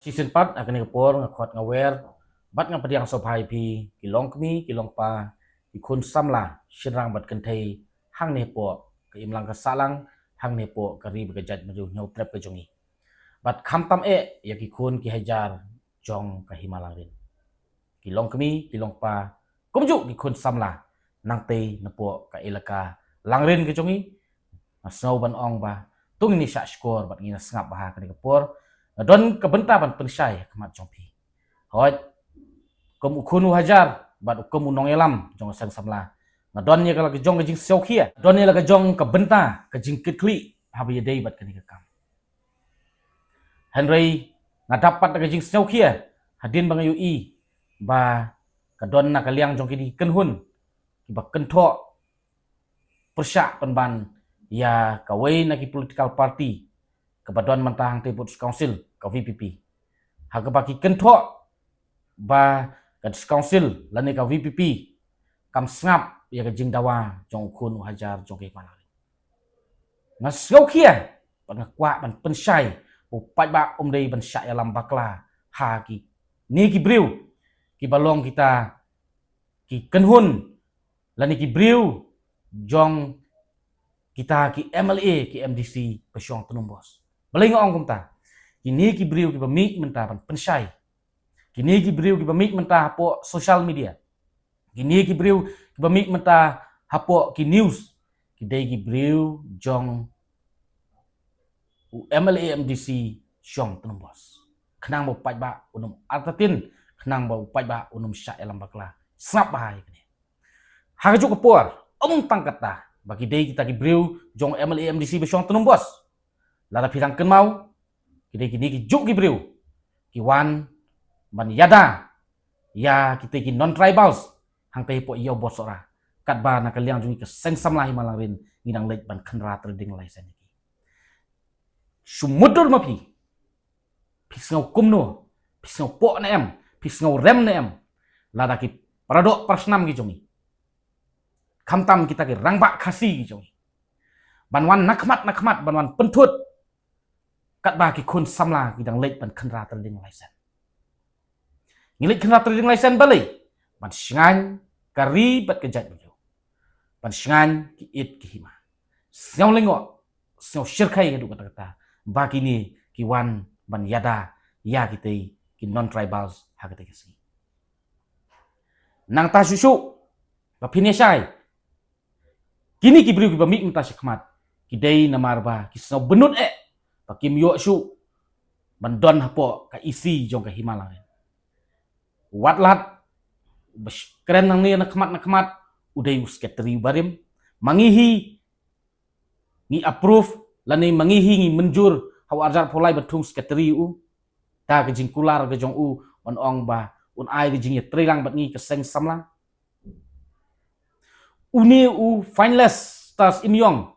Season 4 akan ngapor ngakot ngawer bat ngapa diang sopai pi kilong kmi kilong pa ikun samla shirang bat kentai hang ne po ke imlang ka salang hang ne po kari begajat maju nyau trap ke jongi bat kham tam ya ki kun ki hajar jong ka himalang rin kilong kmi kilong pa kumju ki kun samla nang te napo ka ilaka langrin ke jongi snow ban ong ba tung ni sha skor bat ngina sngap bah ka ngapor don kebentar ban pensai kemat jongpi hoi kom ukunu hajar bat kom unong elam jong sang samla ngadon ye kala jong jing seukhia don ye la jong kebentar ke jing kitli habi dei bat kani kam henry ngadapat ke jing seukhia hadin bang ui ba kadon na kaliang jong kini kenhun ba kentho persyak penban ya kawai na ki political party kebaduan mentang tebut council ke VPP. Haga baki kentok ba ke council lani ke VPP kam sngap ya ke jing dawa jong kun hajar jong ke mana. Ngasau kia ban kwa ban pensai upat ba dei ban syak ya lam bakla ha ki ni ki briu ki balong kita ki kenhun lani ki briu jong kita ki MLA ki MDC pesyong penumbos. Beling ong kumta kini ki briu ki bamik mentah pan pensai kini ki briu ki bamik mentah hapo social media kini ki briu ki bamik mentah hapo ki news ki dei ki briu jong MLA MDC syong penumbos kenang bo pai ba unum artatin kenang bo pai ba unum syak elam bakla snap bahai kini haju kepor tangkata bagi dei kita ki briu jong MLA MDC syong penumbos lara pirang kenmau kini ki juk ki briu ki wan ban yada ya kita ki non tribals hang te po iyo bosora kat ba na kaliang jungi ke sengsam lahi malang rin nginang lek ban khenra trading lai sen ki sumudur mapi pisngau kumno pisngau po na em pisngau rem na em lada ki paradok persnam ki jungi kamtam kita ki rangbak khasi ki jungi banwan nakmat banwan pentut kat ba ki kun samla ki dang lek ban khenra trading lai sen ngilik khenra trading lai sen balai ban shngan kari bat kejat baju ban shngan ki it ki hima seong lengo seong shirkai ka du kata ba kini ki wan ban yada ya kita ki non tribals ha kata kesi nang ta susu ba pineshai kini ki briu ki ba mik mta shikmat ki dei namar ba ki so benut pakim yo shu bandon hapo ka isi jong ka himalang watlat keren nang ni nakmat udai usketri barim mangihi ni approve lani mangihi ni menjur haw arjar polai betung sketri u ta ke jingkular ke jong u on ong ba un ai ke jing ye trilang bat ngi ke seng samla uni u finalist stars imyong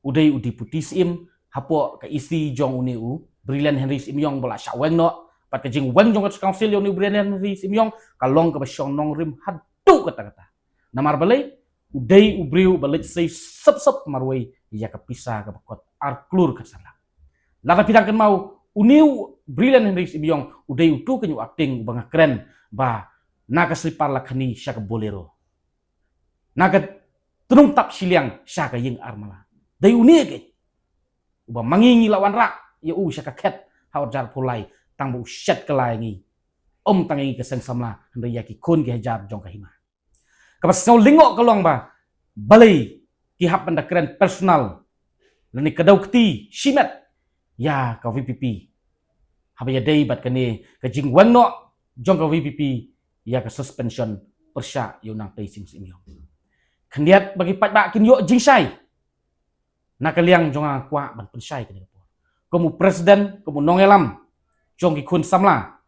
udai u deputy sim hapo ka isi jong uni u brilliant Henry Simyong bola syaweng no pat ka jing weng jong ka council uni brilliant Henry Simyong kalong ka basyong nong rim hadu kata namar balai udai ubriu balik sei sep marwai ya ka pisa ka bakot arklur ka sala laka pidang kan mau uni brilliant Henry Simyong udai utu kenyu acting banga keren ba naga slipar lakhani sya ka bolero naga tunung tap siliang sya ka ying armala dai uni ke uba mangingi lawan rak ya syaka ket hajar pulai tang bu shet kelai ngi tangi ke seng samla hendai yaki kun ke hajar jong ka hima kapas no lingok kalong ba balai ki hap anda keren personal lani kadaukti shimet ya ka VPP habaya dei bat kane ka jing wang no jong ka VPP ya ka suspension persya yunang tei sim yong kendiat bagi pat ba kin yo jing sai nakaliang jonga kwa ban pensai kini po kamu presiden kamu nongelam jong ki kun samla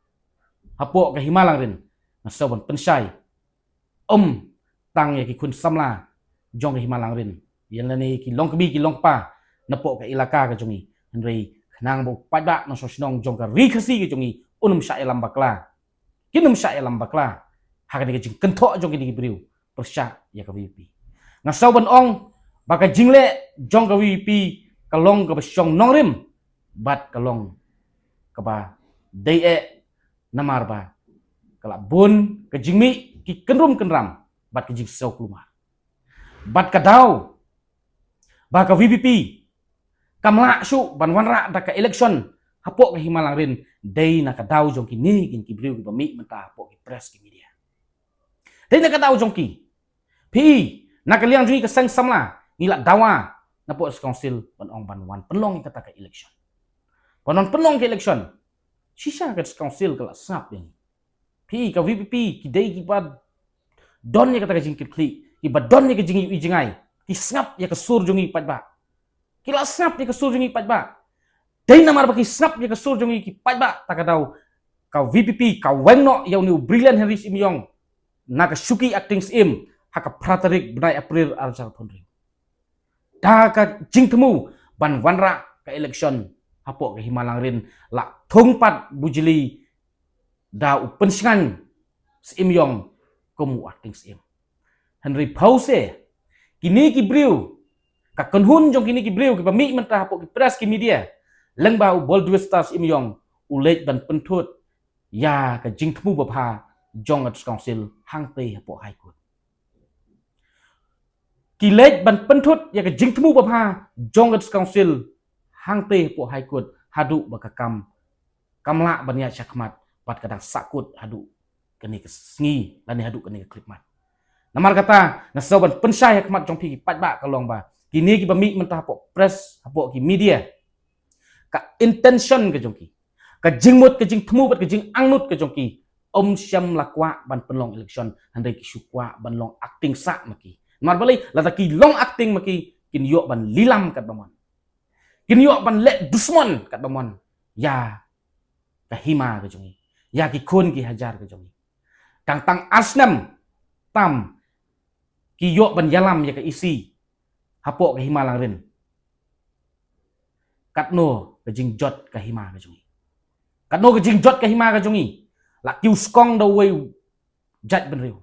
hapo ka himalang rin naso ban pensai tang ya ki kun samla jong ki himalang rin yan lani ki long kbi ki long pa napo ka ilaka ka jongi henry khnang bo pada no sosnong jong ka rikhasi ki jongi unum sya elam bakla kinum sya elam bakla hakani ka jing kentho jong ki briu persya ya ka VP naso ban ong baka jingle jong ka VP kalong ka basyong nongrim bat kalong ka ba dai namar ba kala bun ke jingmi ki kenrum kenram bat ke jing sau kelumar bat ka dau ba ka VPP kamla su ban wanra da ka election hapok ke himalang rin dai na ka dau jong ki ni kin ki briu ki bami menta hapok ki press ki media dai na ka dau jong ki pi na ka liang jui ka sang samla ngila dawa na po council ban ong ban wan penlong kata ka election panon penlong ke election sisa ka council kala sap yang pi ka VPP ki dai ki bad don ya kata ka jingkit kli ki bad don ya ka jingi jingai ki snap ya ka sur jongi patba ki la snap ya ka sur jongi patba dai namar ba ki snap ya ka sur jongi ki patba takadau ka VPP ka wengno ya ni brilliant Henry Simyong na ka shuki acting sim haka pratarik benai April arjal ponri da ka jingtemu ban wanra ka election hapok ke himalang rin la thongpat bujili da upensingan Simyong komu acting sim Henry Pause kini ki briu ka kenhun jong kini ki briu ki pami mentah hapok ki press ki media lengba u bol dua stars Simyong ulet dan pentut ya ka jingtemu bapha jong at council hangte hapok high court kilet ban pentut ya ka jingtemu bapha jong at council hangte hapok high court hadu bakakam kamla bania syakmat pat kadang sakut hadu kini kesengi dan hadu kini klipmat namar kata nasaban pensai hakmat jong pi pat ba kalong ba kini ki bami mentah hapok press hapok ki media ka intention ke jong ki ka jingmut ke jingtemu bat ke jing angnut ke jong ki om syam lakwa ban penlong election handai ki syukwa ban long acting sak maki mar balai lata ki long acting maki kin yok ban lilam kat bamon kin yok ban le dusmon kat bamon ya ka hima ke jongi ya ki kun ki hajar ke jongi kang tang asnam tam ki yok ban yalam ya ka isi hapok ke hima lang rin katno ke jing jot ke hima ke jongi katno ke jing jot ke hima ke jongi la kiu skong do way jat ben riu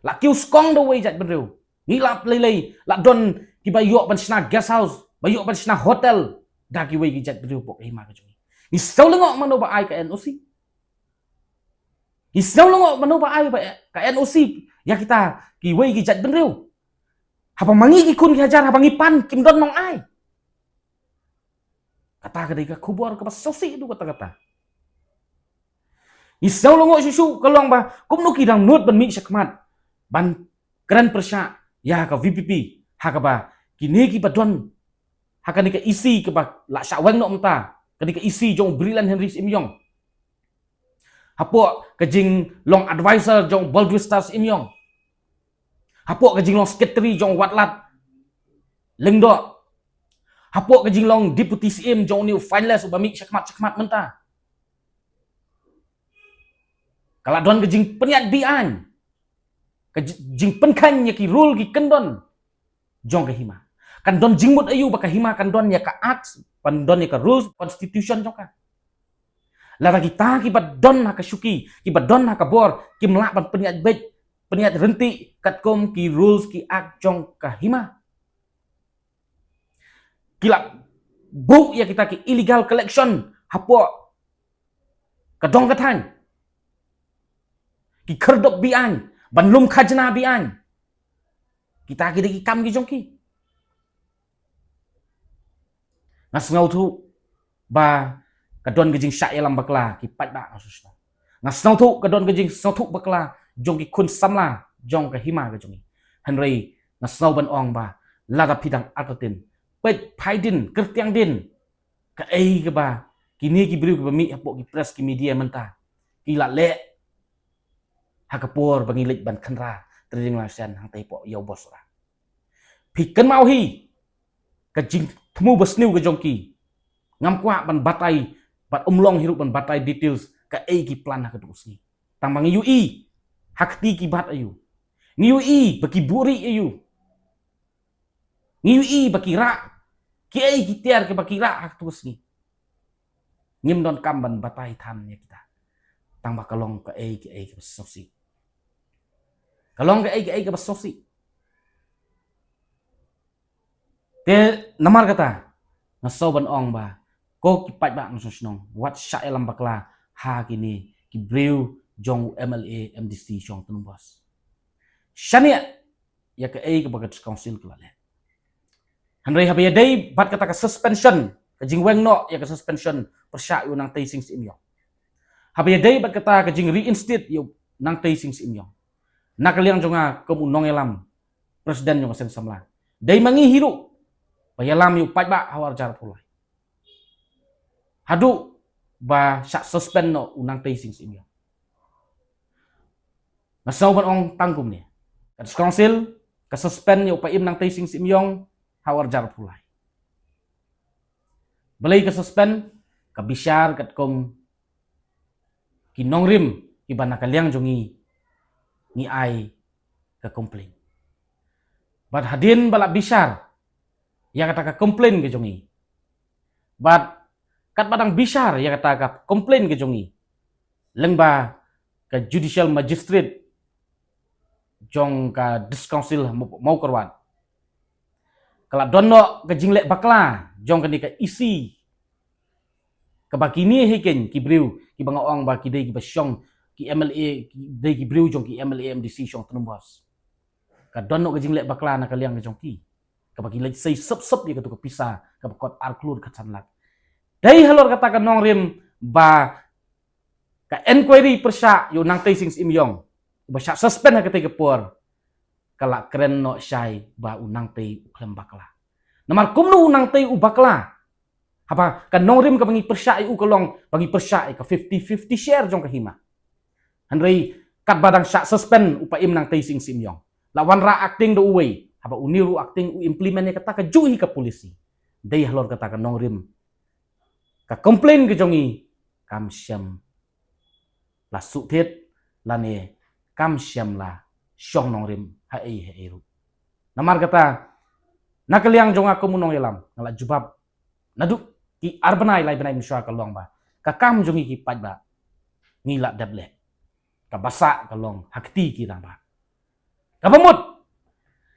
la kiu skong do way jat ben riu ngilap lei la don ki ba yok ban sna guest house ba yok ban sna hotel da ki way ki jat ben riu pok hima ke jongi ni sau lengok mano ba ai ka NOC ni sau lengok mano ba ai ba ka NOC ya kita ki way ki jat ben riu hapa mangi ki kun ki hajar hapa ngipan kim don nong ai kata ka dei ka kubor ka sosi itu kata-kata Isau longo susu kalong ba kumno ki dang nut ban mi sakmat ban keren persya ya ka VPP ha ka ba kini ki badon ha ka ni ka isi ka ba la sawang no mta ka ni ka isi jong brilliant Henry Simyong hapo ka jing long advisor jong Baldwin Stars Simyong hapo ka jing long secretary jong Watlat lengdo hapo ka jing long deputy CM jong new finalist ba mi sakmat menta kalau don ke jing peniat bian ke jing penkan ya ki rule ki kendon jong ke hima kan don jingmut ayu baka hima kan don ya ka acts pan don ya ka rules constitution jong ka lara kita ki bad don ha ka syuki ki bad don ha ka bor ki melak pan peniat bet peniat renti kat kom ki rules ki act jong ka hima kilap bu ya kita ki illegal collection hapo kadong katan ki kerdop bian banlum khajna bian kita ki kam ki jongki ngas ngau tu ba kadon gejing syak yalam bakla ki pat ba asusna ngas ngau tu kadon gejing sautu bakla jongki kun samla jong ka hima ka jongi Henry ngas ngau ban ong ba la pidang atatin pet paidin kertiang din ka ei ka ba kini ki briu ka mi apok ki press ki media menta ki la le hakapor bangilik ban khanra trading lasian hang tai po yo bos ra phiken mau hi ka jing thmu basniu ka jongki ngam kwa ban batai bat umlong hirup ban batai details ka ei ki plan ka dusni tang mangi UI hakti ki bat ayu ni UI baki buri ayu ni UI baki ra ki ei ki tiar ke baki ra hak dusni ngim don kam ban batai tham ya kita tang bakalong ka ei ki sosi kalong ke ai ke basosi te namar kata naso ban ong ba ko ki pai ba nong snong wat sha elam bakla ha kini ki breu jong MLA MDC jong tunumbas shania ya ke ai ke bagat council kelale hanrei habaya dei bat kata ka suspension ka jingweng no ya ka suspension persya yu nang tei sing sim yo habaya dei bat kata ka jing reinstate yu nang tei sing sim yo nakaliang jonga kemunong elam presiden jonga sen samla dei mangi hiru payalam yu pai ba hawar jar pulai hadu ba syak suspend no unang tei sing sim yo masau ban ong tangkum ni kat council ka suspend yu paim nang tei sing sim yong hawar jar pulai belai ka suspend ka bisyar kat kong kinongrim ibana kaliang jongi ni ai ka komplain bat hadin bala bisyar ya kata ka komplain ke jongi bat kat badang bisyar ya kata ka komplain ke jongi lengba ka judicial magistrate jong ka discouncil mau korwan kala donno ka jinglek bakla jong ka ni ka isi ka bakini heken ki breu ki banga ong ba ki dei ki basyong ki MLA ki dei ki breu jong ki MLA MDC jong tunumbas ka donno ka jinglek bakla na kaliang jong ki ka baki lagi sei sep dia ka tu ka pisa ka bakot arklur ka sanlat dai halor kata ka nong rim ba ka inquiry persya yo nang tei sing sim yong ba syak suspend ha ka por kala keren no syai ba unang tei uklem bakla namar kumnu unang tei u bakla apa kan nong rim ka bangi persya u kolong bangi persya ka 50-50 share jong ka hima hanrei kat badang syak suspend upaim nang tei sing sim yong lawan ra acting do uwei apa uniru acting u implement ni kata ka juhi ka polisi dei halor kata ka nong rim ka complain ke jongi kam syam la su thet la ne kam syam la syong nong rim ha ei ru namar kata nakaliang jonga komunong elam ngala jubab naduk ki arbanai lai benai miswa kalong ba ka kam jongi ki paj ba ngila dable ka basa kalong hakti ki ba ka pamut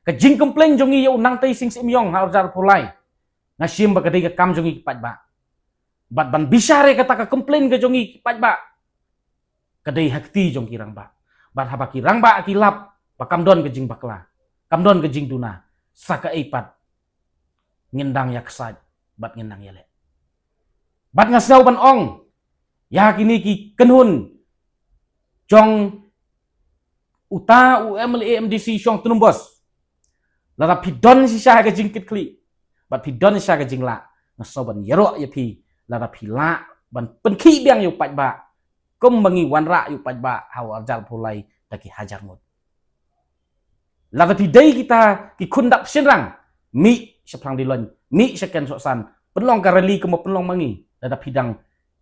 ka jing komplain jongi yo nang tei sing sim yong ha jar pulai na sim ba ka dei ka kam jongi ki paj ba bat ban bisyare kata ka komplain ka jongi ki paj ba ka dei hakti jong kirang ba bat haba kirang ba akilap bakam don ke jing bakla kamdon ke jing duna saka ipat ngendang yak sad bat ngendang yele bat ngasau ban ong ya kini ki kenhun jong uta UMLA MDC syong tunumbos lara pidon si syah ke jing kitli bat pidon syah ke jing la ngasau ban yero ya pi lara pila ban penki biang yu pat ba kum bangi wanra yu pat ba hawar jal pulai taki hajar ngut la tapi dai kita ki kundap senrang mi sepang dilon mi seken soksan penlong kareli ke mo penlong mangi la pidang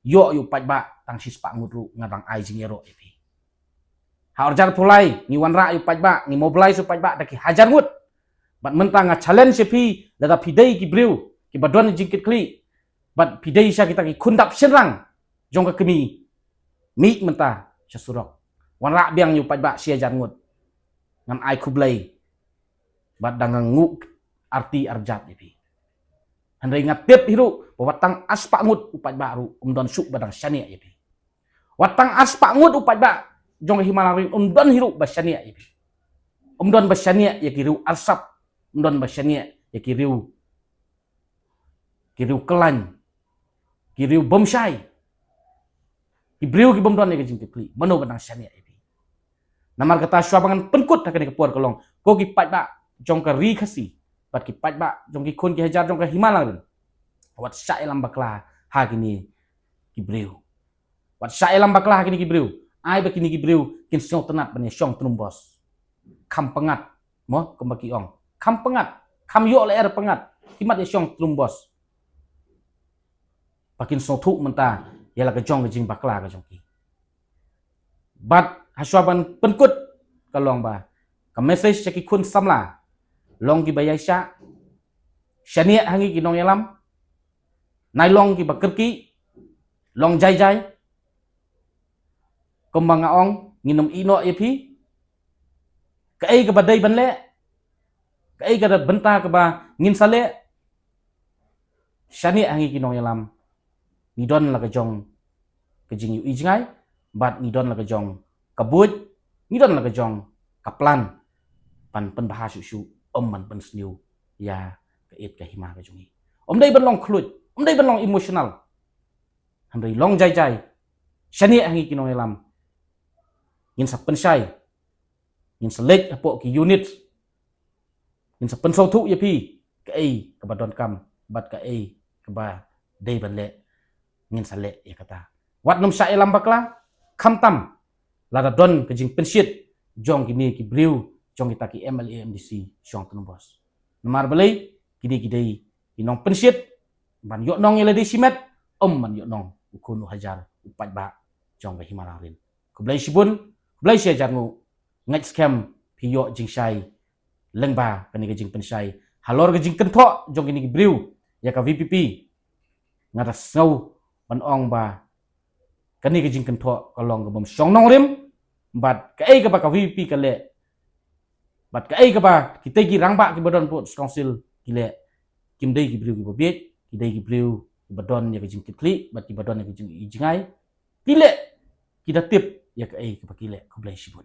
yo yu pat ba tang sis pak ngutru ngadang ai jingero epi hawar jar pulai ni wanra yu pat ba ni mobilize yu pat ba taki hajar ngut bat mentang challenge epi la tapi dai ki breu ki badon jingkit kli bat pidai sya kita ki kundap senrang jong ka kemi mi mentah syasurok wanra biang yu pat ba sia jar ngut ngan ai kublai bat dangang nguk arti arjat ipi handai ngat tep hiru watang aspak ngut upat baru umdon suk badang syania ipi watang aspak ngut upat ba jong himalari umdon hiru basyania ipi umdon basyania ya kiriu arsap umdon basyania ya kiriu kelan kiriu bomsyai kibriu ki bomdon ya jing kli mano badang syania ipi namar kata swabangan penkut takani ke puar kolong ko ki pat ba jong ka ri khasi bat ki pat ba jong ki khun ki hajar jong ka himalang wat sya elam bakla ha kini ki breu wat sya elam bakla ha kini ki breu ai ba kini ki breu kin syong tenat bani syong trumbos kam pengat mo kembaki ong kam pengat kam yo le er pengat kimat ya syong trumbos pakin so thuk menta yala ka jong jing bakla ka jong ki bat haswaban penkut kalong ba ka message ki kun samla long ki bayai sya syania hangi ki nong yalam nai long ki bakerki long jai jai kembang ong nginum ino epi ka ai ka badai banle ka ai ka benta ka ba ngin sale syania hangi ki nong yalam ngidon la ka jong ka jing yu ijngai bat ngidon la ka jong kabut ngidon la ka jong kaplan pan pen bahas su man pen sniu ya ka et ka hima ka jungi dai ban long khlut dai ban long emotional handai long jai jai shani hangi kinong elam ngin sa pen sai ngin selek apo ki unit ngin sa pen so thu ya pi ka ei ka badon kam bat ka ei ka ba dei ban le ngin sa le ya kata wat nom sa elam bakla kham tam la da don ka jing pen shit jong kini ki briu jong kita ki MLA MDC syong tun bos nomar balai kini kidei inong pen shit ban yo nong ele di simet man yo nong ukunu hajar upat ba jong ba himalarin ko blai sibun blai sia jangu ngaj scam piyo jing sai lengba kani ke jing pen sai halor ke jing kentho jong kini ki briu ya ka VPP ngata ngau ban ong ba kani ke jing kentho kalong ke bom syong nong rim bat ka ei ka ba ka VPP ka le bat ka ei ka ba kita ki rangba ki badon po council ki le kim dei ki briu ki bobiet ki dei ki briu ki badon ya ke jing kitli bat ki badon ya ke jing ijingai ki le kita tip ya ka ei ka ba ki le ko blai sibun